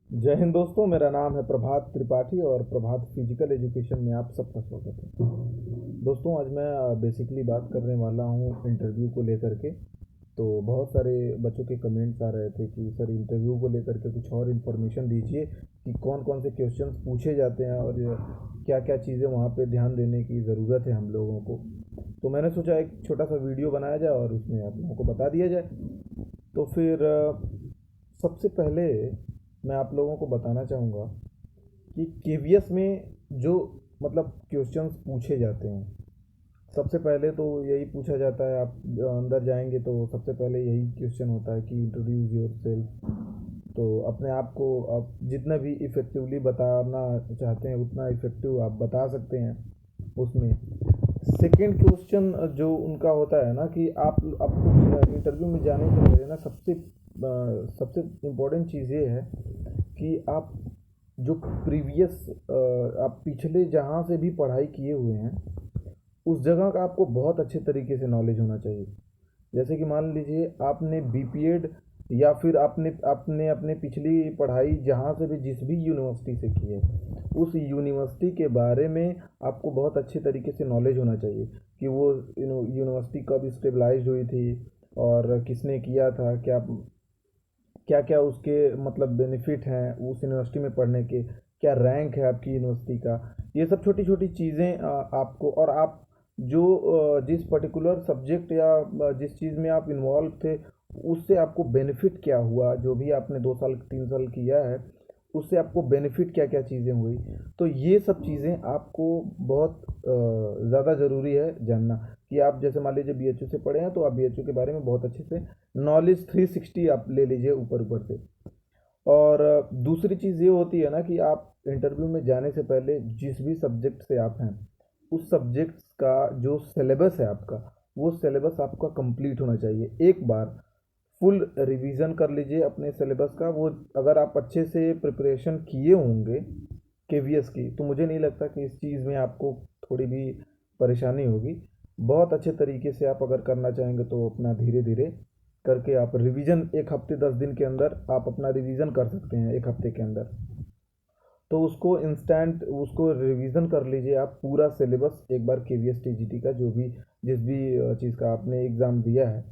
जय हिंद दोस्तों, मेरा नाम है प्रभात त्रिपाठी और प्रभात फिजिकल एजुकेशन में आप सबका स्वागत है। दोस्तों, आज मैं बेसिकली बात करने वाला हूँ इंटरव्यू को लेकर के। तो बहुत सारे बच्चों के कमेंट्स आ रहे थे कि सर इंटरव्यू को लेकर के कुछ और इन्फॉर्मेशन दीजिए कि कौन कौन से क्वेश्चंस पूछे जाते हैं और क्या क्या चीज़ें वहाँ पे ध्यान देने की ज़रूरत है हम लोगों को। तो मैंने सोचा एक छोटा सा वीडियो बनाया जाए और उसमें आप लोगों को बता दिया जाए। तो फिर सबसे पहले मैं आप लोगों को बताना चाहूँगा कि केवीएस में जो मतलब क्वेश्चंस पूछे जाते हैं, सबसे पहले तो यही पूछा जाता है। आप अंदर जाएंगे तो सबसे पहले यही क्वेश्चन होता है कि इंट्रोड्यूस योर सेल्फ। तो अपने आप को आप जितना भी इफ़ेक्टिवली बताना चाहते हैं उतना इफ़ेक्टिव आप बता सकते हैं उसमें। सेकंड क्वेश्चन जो उनका होता है ना कि आप आपको इंटरव्यू में जाने से पहले ना सबसे इम्पोर्टेंट चीज़ ये है कि आप जो प्रीवियस आप पिछले जहाँ से भी पढ़ाई किए हुए हैं उस जगह का आपको बहुत अच्छे तरीके से नॉलेज होना चाहिए। जैसे कि मान लीजिए आपने बीपीएड या फिर आपने आपने अपने पिछली पढ़ाई जहाँ से भी जिस भी यूनिवर्सिटी से की है उस यूनिवर्सिटी के बारे में आपको बहुत अच्छे तरीके से नॉलेज होना चाहिए कि वो यूनिवर्सिटी कब स्टेबलाइज हुई थी और किसने किया था, क्या क्या क्या उसके मतलब बेनिफिट हैं उस यूनिवर्सिटी में पढ़ने के, क्या रैंक है आपकी यूनिवर्सिटी का। ये सब छोटी छोटी चीज़ें आपको और आप जो जिस पर्टिकुलर सब्जेक्ट या जिस चीज़ में आप इन्वॉल्व थे उससे आपको बेनिफिट क्या हुआ, जो भी आपने 2 साल 3 साल किया है उससे आपको बेनिफिट क्या क्या चीज़ें हुई। तो ये सब चीज़ें आपको बहुत ज़्यादा ज़रूरी है जानना कि आप जैसे मान लीजिए बीएचयू से पढ़े हैं तो आप बीएचयू के बारे में बहुत अच्छे से नॉलेज 360 आप ले लीजिए ऊपर ऊपर से। और दूसरी चीज़ ये होती है ना कि आप इंटरव्यू में जाने से पहले जिस भी सब्जेक्ट से आप हैं उस सब्जेक्ट का जो सिलेबस है आपका वो सिलेबस आपका कंप्लीट होना चाहिए। एक बार फुल रिवीजन कर लीजिए अपने सिलेबस का। वो अगर आप अच्छे से प्रिपरेशन किए होंगे केवीएस की तो मुझे नहीं लगता कि इस चीज़ में आपको थोड़ी भी परेशानी होगी। बहुत अच्छे तरीके से आप अगर करना चाहेंगे तो अपना धीरे धीरे करके आप रिवीजन 1 हफ्ते 10 दिन के अंदर आप अपना रिवीजन कर सकते हैं 1 हफ्ते के अंदर। तो उसको इंस्टेंट उसको रिवीजन कर लीजिए आप पूरा सिलेबस एक बार केवीएस टीजीटी का जो भी जिस भी चीज़ का आपने एग्ज़ाम दिया है।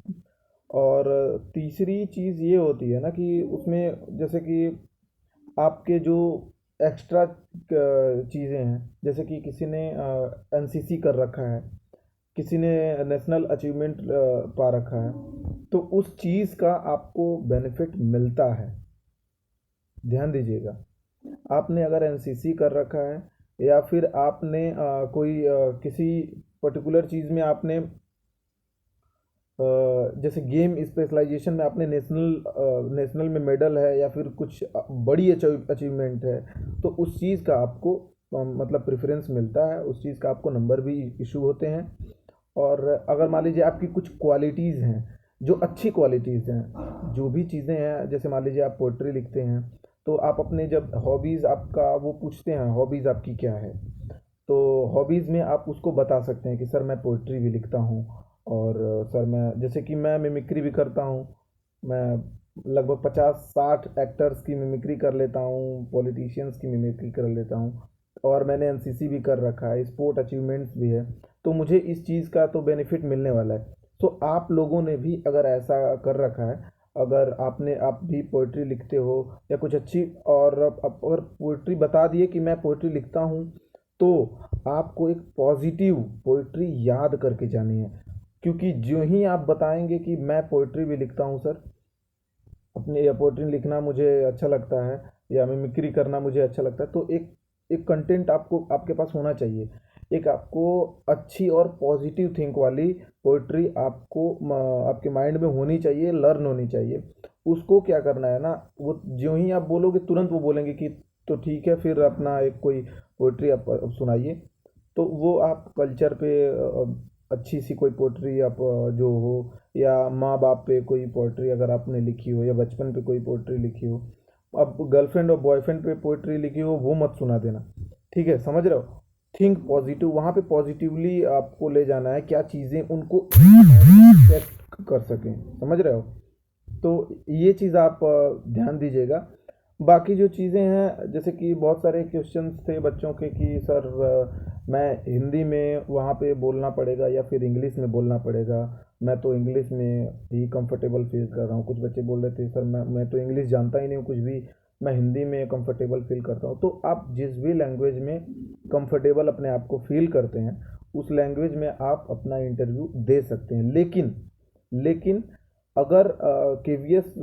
और तीसरी चीज़ ये होती है ना कि उसमें जैसे कि आपके जो एक्स्ट्रा चीज़ें हैं, जैसे कि किसी ने एनसीसी कर रखा है, किसी ने नेशनल अचीवमेंट पा रखा है, तो उस चीज़ का आपको बेनिफिट मिलता है। ध्यान दीजिएगा, आपने अगर एनसीसी कर रखा है या फिर आपने कोई किसी पर्टिकुलर चीज़ में आपने जैसे गेम स्पेशलाइजेशन में आपने नेशनल में मेडल है या फिर कुछ बड़ी अचीवमेंट है तो उस चीज़ का आपको मतलब प्रेफरेंस मिलता है, उस चीज़ का आपको नंबर भी इशू होते हैं। और अगर मान लीजिए आपकी कुछ क्वालिटीज़ हैं जो अच्छी क्वालिटीज़ हैं, जो भी चीज़ें हैं, जैसे मान लीजिए आप पोइट्री लिखते हैं तो आप अपने जब हॉबीज़ आपका वो पूछते हैं हॉबीज़ आपकी क्या है, तो हॉबीज़ में आप उसको बता सकते हैं कि सर मैं पोइट्री भी लिखता हूँ और सर मैं जैसे कि मैं मिमिक्री भी करता हूँ। मैं लगभग 50-60 एक्टर्स की मिमिक्री कर लेता हूँ, पॉलिटिशियंस की मिमिक्री कर लेता हूँ और मैंने एनसीसी भी कर रखा है, स्पोर्ट अचीवमेंट्स भी है। तो मुझे इस चीज़ का तो बेनिफिट मिलने वाला है। तो आप लोगों ने भी अगर ऐसा कर रखा है, अगर आप भी पोइट्री लिखते हो या कुछ अच्छी और आप अगर पोइट्री बता दिए कि मैं पोइट्री लिखता हूँ तो आपको एक पॉजिटिव पोइट्री याद करके जानी है। क्योंकि जो ही आप बताएंगे कि मैं पोइट्री भी लिखता हूँ सर, अपने या पोइट्री लिखना मुझे अच्छा लगता है या मिमिक्री करना मुझे अच्छा लगता है, तो एक एक कंटेंट आपको आपके पास होना चाहिए। एक आपको अच्छी और पॉजिटिव थिंक वाली पोइट्री आपको आपके माइंड में होनी चाहिए, लर्न होनी चाहिए। उसको क्या करना है ना, वो जो ही आप बोलोगे तुरंत वो बोलेंगे कि तो ठीक है फिर अपना एक कोई पोइट्री आप सुनाइए। तो वो आप कल्चर पे अच्छी सी कोई पोइट्री आप जो हो, या माँ बाप पे कोई पोइट्री अगर आपने लिखी हो या बचपन पे कोई पोइट्री लिखी हो, अब गर्लफ्रेंड और बॉयफ्रेंड पे पोइट्री लिखी हो वो मत सुना देना। ठीक है, समझ रहे हो। थिंक पॉजिटिव, वहाँ पे पॉजिटिवली आपको ले जाना है, क्या चीज़ें उनको इफेक्ट कर सकें, समझ रहे हो। तो ये चीज़ आप ध्यान दीजिएगा। बाकी जो चीज़ें हैं, जैसे कि बहुत सारे क्वेश्चंस थे बच्चों के कि सर मैं हिंदी में वहाँ पे बोलना पड़ेगा या फिर इंग्लिश में बोलना पड़ेगा। मैं तो इंग्लिश में ही कंफर्टेबल फील कर रहा हूँ। कुछ बच्चे बोल रहे थे सर मैं तो इंग्लिश जानता ही नहीं हूँ कुछ भी, मैं हिंदी में कंफर्टेबल फील करता हूँ। तो आप जिस भी लैंग्वेज में कंफर्टेबल अपने आप को फील करते हैं, उस लैंग्वेज में आप अपना इंटरव्यू दे सकते हैं। लेकिन लेकिन अगर केवीएस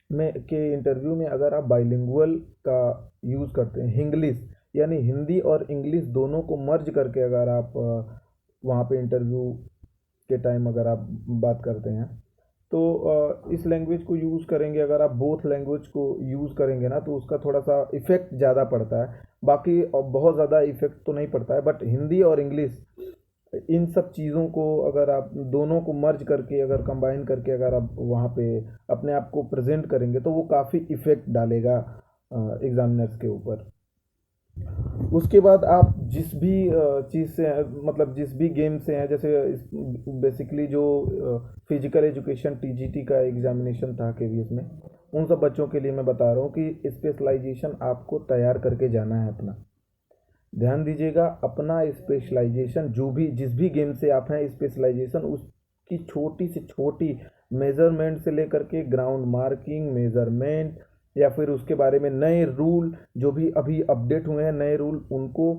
में के इंटरव्यू में अगर आप बाइलिंगुअल का यूज़ करते हैं, हिंग्लिश यानी हिंदी और इंग्लिश दोनों को मर्ज करके अगर आप वहाँ पे इंटरव्यू के टाइम अगर आप बात करते हैं, तो इस लैंग्वेज को यूज़ करेंगे। अगर आप बोथ लैंग्वेज को यूज़ करेंगे ना, तो उसका थोड़ा सा इफ़ेक्ट ज़्यादा पड़ता है। बाकी बहुत ज़्यादा इफ़ेक्ट तो नहीं पड़ता है, बट हिंदी और इंग्लिश इन सब चीज़ों को अगर आप दोनों को मर्ज करके अगर कंबाइन करके अगर आप वहाँ पे अपने आप को प्रेजेंट करेंगे, तो वो काफ़ी इफ़ेक्ट डालेगा एग्जामिनर्स के ऊपर। उसके बाद आप जिस भी चीज़ से मतलब जिस भी गेम से हैं, जैसे बेसिकली जो फिजिकल एजुकेशन टीजीटी का एग्जामिनेशन था केवीएस में, उन सब बच्चों के लिए मैं बता रहा हूँ कि स्पेशलाइजेशन आपको तैयार करके जाना है अपना। ध्यान दीजिएगा, अपना स्पेशलाइजेशन जो भी जिस भी गेम से आप हैं, स्पेशलाइजेशन उसकी छोटी से छोटी मेजरमेंट से लेकर के ग्राउंड मार्किंग मेजरमेंट, या फिर उसके बारे में नए रूल जो भी अभी अपडेट हुए हैं, नए रूल, उनको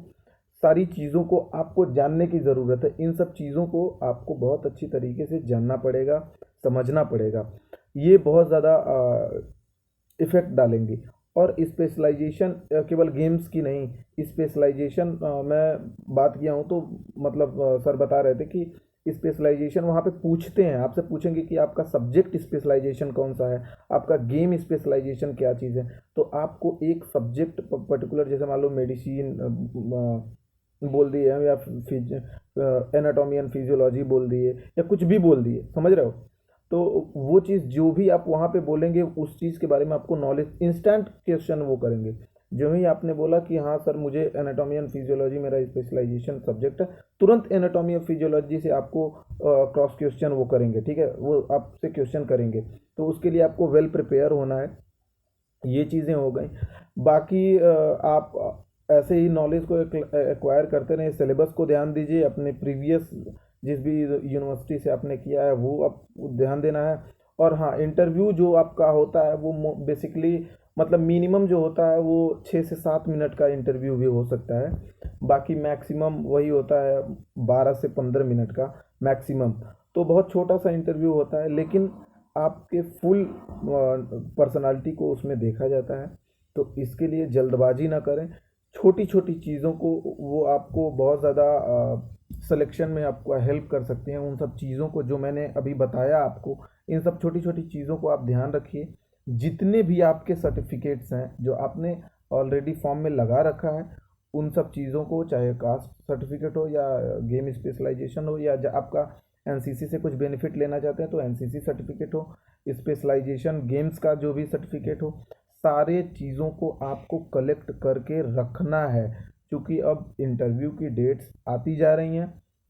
सारी चीज़ों को आपको जानने की ज़रूरत है। इन सब चीज़ों को आपको बहुत अच्छी तरीके से जानना पड़ेगा, समझना पड़ेगा। ये बहुत ज़्यादा इफ़ेक्ट डालेंगी। और स्पेशलाइजेशन केवल गेम्स की नहीं, स्पेशलाइजेशन मैं बात किया हूँ तो मतलब सर बता रहे थे कि स्पेशलाइजेशन वहाँ पे पूछते हैं, आपसे पूछेंगे कि आपका सब्जेक्ट स्पेशलाइजेशन कौन सा है, आपका गेम स्पेशलाइजेशन क्या चीज़ है। तो आपको एक सब्जेक्ट पर्टिकुलर, जैसे मान लो मेडिसिन बोल दिए या फिज एनाटॉमी एंड फिजियोलॉजी बोल दिए या कुछ भी बोल दिए, समझ रहे हो। तो वो चीज़ जो भी आप वहाँ पे बोलेंगे, उस चीज़ के बारे में आपको नॉलेज, इंस्टेंट क्वेश्चन वो करेंगे। जो ही आपने बोला कि हाँ सर मुझे एनाटॉमी एंड फिजियोलॉजी मेरा स्पेशलाइजेशन सब्जेक्ट है, तुरंत एनाटॉमी और फिजियोलॉजी से आपको क्रॉस क्वेश्चन वो करेंगे, ठीक है, वो आपसे क्वेश्चन करेंगे। तो उसके लिए आपको वेल प्रिपेयर होना है। ये चीज़ें हो गई। बाकी आप ऐसे ही नॉलेज को एक्वायर करते रहें। सिलेबस को ध्यान दीजिए, अपने प्रीवियस जिस भी यूनिवर्सिटी से आपने किया है वो आप ध्यान देना है। और हाँ, इंटरव्यू जो आपका होता है वो बेसिकली मतलब मिनिमम जो होता है वो 6 से 7 मिनट का इंटरव्यू भी हो सकता है। बाकी मैक्सिमम वही होता है 12 से 15 मिनट का मैक्सिमम। तो बहुत छोटा सा इंटरव्यू होता है, लेकिन आपके फुल पर्सनालिटी को उसमें देखा जाता है। तो इसके लिए जल्दबाजी ना करें। छोटी छोटी चीज़ों को वो आपको बहुत ज़्यादा सिलेक्शन में आपको हेल्प कर सकती हैं। उन सब चीज़ों को जो मैंने अभी बताया आपको, इन सब छोटी छोटी चीज़ों को आप ध्यान रखिए। जितने भी आपके सर्टिफिकेट्स हैं जो आपने ऑलरेडी फॉर्म में लगा रखा है, उन सब चीज़ों को, चाहे कास्ट सर्टिफिकेट हो या गेम स्पेशलाइजेशन हो या आपका एनसीसी से कुछ बेनिफिट लेना चाहते हैं तो एनसीसी सर्टिफिकेट हो, स्पेशलाइजेशन गेम्स का जो भी सर्टिफिकेट हो, सारे चीज़ों को आपको कलेक्ट करके रखना है। क्योंकि अब इंटरव्यू की डेट्स आती जा रही हैं।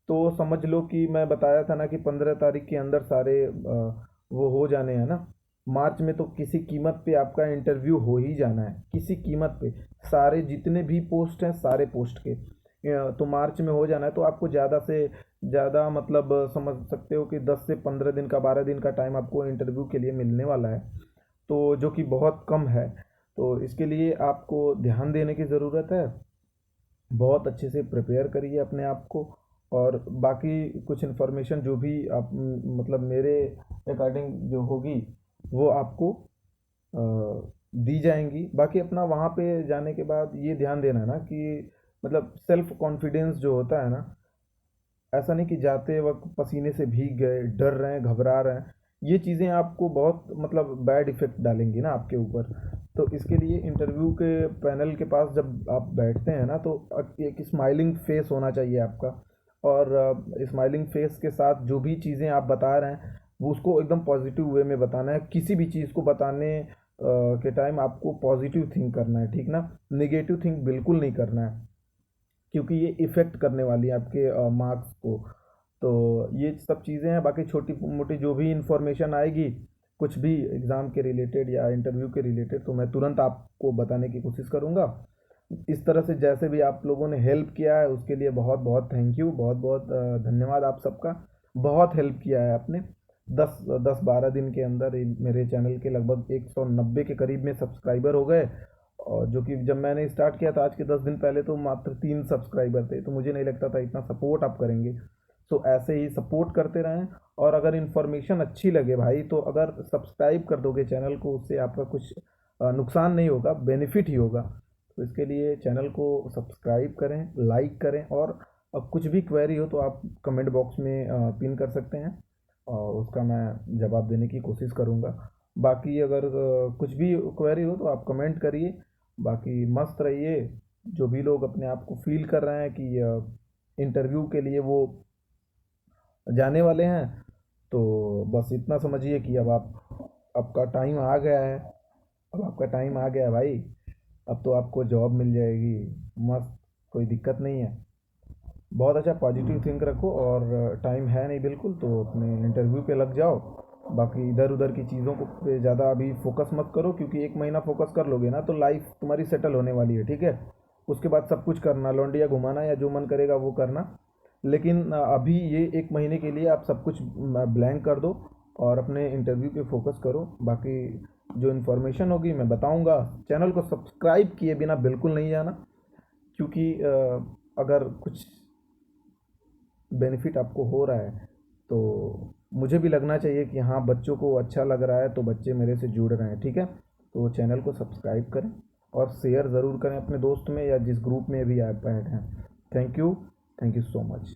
तो समझ लो कि मैं बताया था ना कि 15 तारीख के अंदर सारे वो हो जाने हैं ना। मार्च में तो किसी कीमत पे आपका इंटरव्यू हो ही जाना है, किसी कीमत पे। सारे जितने भी पोस्ट हैं सारे पोस्ट के तो मार्च में हो जाना है। तो आपको ज़्यादा से ज़्यादा मतलब समझ सकते हो कि 10 से 15 दिन का, 12 दिन का टाइम आपको इंटरव्यू के लिए मिलने वाला है, तो जो कि बहुत कम है। तो इसके लिए आपको ध्यान देने की ज़रूरत है। बहुत अच्छे से प्रिपेयर करिए अपने आप को। और बाकी कुछ इन्फॉर्मेशन जो भी आप मतलब मेरे अकॉर्डिंग जो होगी वो आपको दी जाएंगी। बाकी अपना वहाँ पे जाने के बाद ये ध्यान देना ना कि मतलब सेल्फ कॉन्फिडेंस जो होता है ना, ऐसा नहीं कि जाते वक्त पसीने से भीग गए, डर रहे हैं, घबरा रहे हैं। ये चीज़ें आपको बहुत मतलब बैड इफ़ेक्ट डालेंगी ना आपके ऊपर। तो इसके लिए इंटरव्यू के पैनल के पास जब आप बैठते हैं ना, तो एक स्माइलिंग फेस होना चाहिए आपका। और स्माइलिंग फेस के साथ जो भी चीज़ें आप बता रहे हैं वो उसको एकदम पॉजिटिव वे में बताना है। किसी भी चीज़ को बताने के टाइम आपको पॉजिटिव थिंक करना है, ठीक ना, नेगेटिव थिंक बिल्कुल नहीं करना है। क्योंकि ये इफ़ेक्ट करने वाली है आपके मार्क्स को। तो ये सब चीज़ें हैं। बाकी छोटी मोटी जो भी इंफॉर्मेशन आएगी कुछ भी एग्ज़ाम के रिलेटेड या इंटरव्यू के रिलेटेड, तो मैं तुरंत आपको बताने की कोशिश करूँगा। इस तरह से जैसे भी आप लोगों ने हेल्प किया है उसके लिए बहुत बहुत थैंक यू, बहुत बहुत धन्यवाद आप सबका। बहुत हेल्प किया है आपने। 10-12 दिन के अंदर मेरे चैनल के लगभग 190 के करीब में सब्सक्राइबर हो गए। और जो कि जब मैंने स्टार्ट किया था आज के 10 दिन पहले तो मात्र 3 सब्सक्राइबर थे, तो मुझे नहीं लगता था इतना सपोर्ट आप करेंगे। तो ऐसे ही सपोर्ट करते रहें। और अगर इन्फॉर्मेशन अच्छी लगे भाई, तो अगर सब्सक्राइब कर दोगे चैनल को, उससे आपका कुछ नुकसान नहीं होगा, बेनिफिट ही होगा। तो इसके लिए चैनल को सब्सक्राइब करें, लाइक करें, और अब कुछ भी क्वेरी हो तो आप कमेंट बॉक्स में पिन कर सकते हैं, और उसका मैं जवाब देने की कोशिश करूँगा। बाकी अगर कुछ भी क्वेरी हो तो आप कमेंट करिए। बाकी मस्त रहिए। जो भी लोग अपने आप को फील कर रहे हैं कि इंटरव्यू के लिए वो जाने वाले हैं, तो बस इतना समझिए कि अब आप आपका टाइम आ गया है। अब आपका टाइम आ गया है भाई। अब तो आपको जॉब मिल जाएगी मस्त, कोई दिक्कत नहीं है। बहुत अच्छा पॉजिटिव थिंक रखो, और टाइम है नहीं बिल्कुल तो अपने इंटरव्यू पे लग जाओ। बाकी इधर उधर की चीज़ों को पे ज़्यादा अभी फोकस मत करो, क्योंकि 1 महीना फोकस कर लोगे ना तो लाइफ तुम्हारी सेटल होने वाली है, ठीक है। उसके बाद सब कुछ करना, लौंडिया घुमाना या जो मन करेगा वो करना। लेकिन अभी ये 1 महीने के लिए आप सब कुछ ब्लैंक कर दो और अपने इंटरव्यू पे फोकस करो। बाकी जो इन्फॉर्मेशन होगी मैं बताऊंगा। चैनल को सब्सक्राइब किए बिना बिल्कुल नहीं जाना, क्योंकि अगर कुछ बेनिफिट आपको हो रहा है तो मुझे भी लगना चाहिए कि हाँ, बच्चों को अच्छा लग रहा है तो बच्चे मेरे से जुड़ रहे हैं, ठीक है। तो चैनल को सब्सक्राइब करें और शेयर ज़रूर करें अपने दोस्त में या जिस ग्रुप में भी आप ऐड हैं। Thank you so much.